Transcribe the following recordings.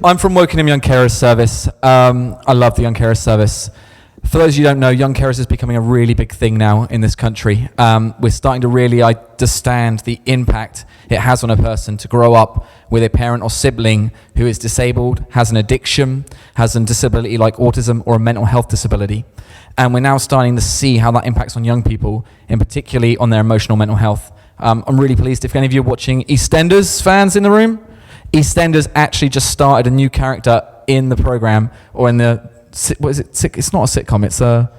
I'm from Wokingham Young Carers Service. I love the Young Carers Service. For those of you who don't know, Young Carers is becoming a really big thing now in this country. We're starting to really understand the impact it has on a person to grow up with a parent or sibling who is disabled, has an addiction, has a disability like autism or a mental health disability. And we're now starting to see how that impacts on young people, and particularly on their emotional mental health. I'm really pleased if any of you are watching EastEnders fans in the room. EastEnders actually just started a new character in the program, or in the, what is it? It's not a sitcom, it's a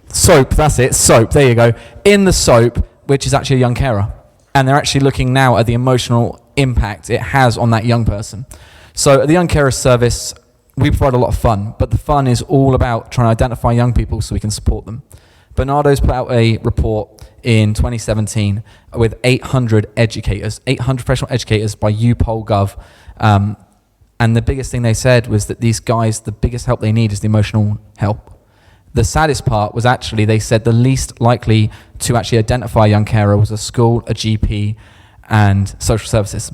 soap, that's it, soap, there you go. In the soap, which is actually a young carer. And they're actually looking now at the emotional impact it has on that young person. So at the Young Carers Service, we provide a lot of fun, but the fun is all about trying to identify young people so we can support them. Bernardo's put out a report in 2017 with 800 educators, 800 professional educators by UPoll.gov. And the biggest thing they said was that these guys, the biggest help they need is the emotional help. The saddest part was actually they said the least likely to actually identify a young carer was a school, a GP, and social services.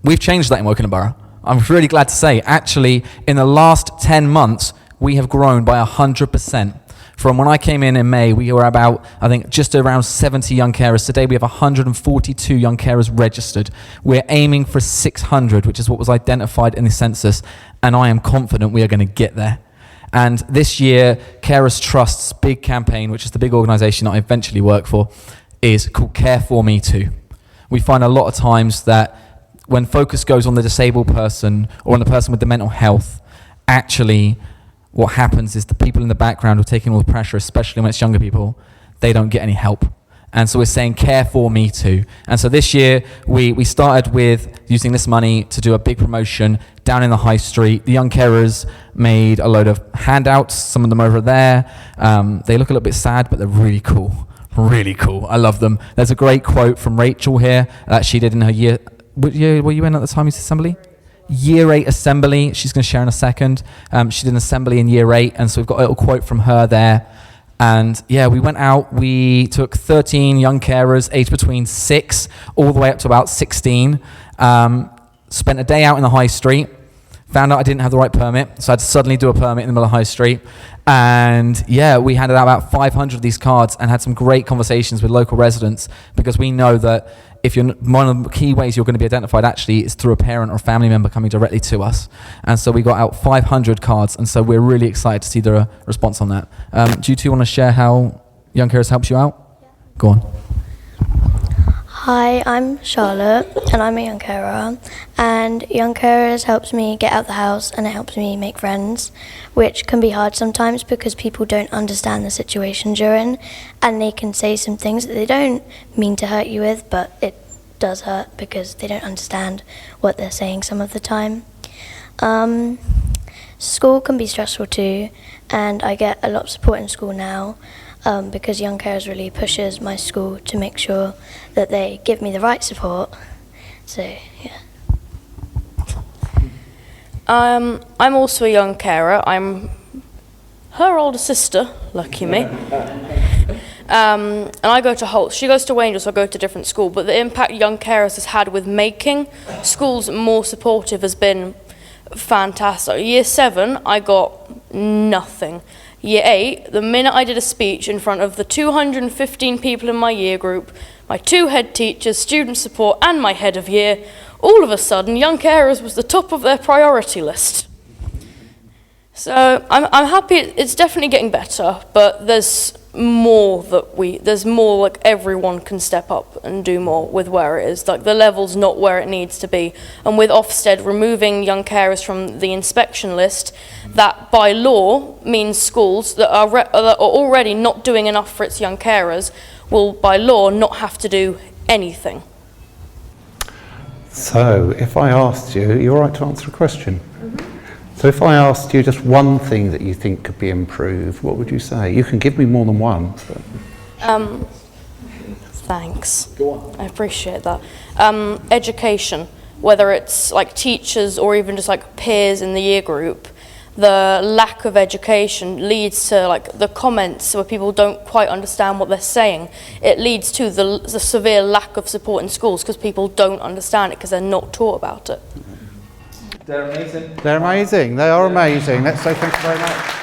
We've changed that in Wokingham Borough. I'm really glad to say, actually, in the last 10 months, we have grown by 100%. From when I came in May, we were about, I think, just around 70 young carers. Today, we have 142 young carers registered. We're aiming for 600, which is what was identified in the census, and I am confident we are going to get there. And this year, Carers Trust's big campaign, which is the big organisation that I eventually work for, is called Care For Me Too. We find a lot of times that when focus goes on the disabled person or on the person with the mental health, actually what happens is the people in the background who are taking all the pressure, especially when it's younger people, they don't get any help. And so we're saying care for me too. And so this year we started with using this money to do a big promotion down in the high street. The young carers made a load of handouts, some of them over there. They look a little bit sad, but they're really cool. Really cool. I love them. There's a great quote from Rachel here that she did in her year. What year were you in at the time, Youth Assembly? Year 8 assembly. She's going to share in a second. She did an assembly in year 8, and so we've got a little quote from her there. And yeah, we went out, we took 13 young carers aged between 6 all the way up to about 16, spent a day out in the high street, found out I didn't have the right permit, so I had to suddenly do a permit in the middle of the high street. And yeah, we handed out about 500 of these cards and had some great conversations with local residents, because we know that if you're, one of the key ways you're going to be identified actually is through a parent or a family member coming directly to us. And so we got out 500 cards, and so we're really excited to see the response on that. Do you two want to share how Young Carers helps you out? Yeah. Go on. Hi, I'm Charlotte, and I'm a young carer, and Young Carers helps me get out the house, and it helps me make friends, which can be hard sometimes because people don't understand the situations you're in, and they can say some things that they don't mean to hurt you with, but it does hurt because they don't understand what they're saying some of the time. School can be stressful too, and I get a lot of support in school now, because Young Carers really pushes my school to make sure that they give me the right support. So, yeah. I'm also a young carer. I'm her older sister, lucky me. And I go to Holt. She goes to Wangel, so I go to a different school. But the impact Young Carers has had with making schools more supportive has been fantastic. Year 7, I got nothing. Year 8, the minute I did a speech in front of the 215 people in my year group, my 2 head teachers, student support, and my head of year, all of a sudden, Young Carers was the top of their priority list. So I'm happy. It's definitely getting better, but there's more like everyone can step up and do more with where it is. Like the level's not where it needs to be. And with Ofsted removing young carers from the inspection list, that by law means schools that are already not doing enough for its young carers will by law not have to do anything. So if I asked you, you're all right to answer a question? So if I asked you just one thing that you think could be improved, what would you say? You can give me more than one. But... Thanks. Go on. I appreciate that. Education, whether it's like teachers or even just like peers in the year group, the lack of education leads to like the comments where people don't quite understand what they're saying. It leads to the severe lack of support in schools because people don't understand it because they're not taught about it. They're amazing. They're amazing. They are amazing. Let's say thank you very much.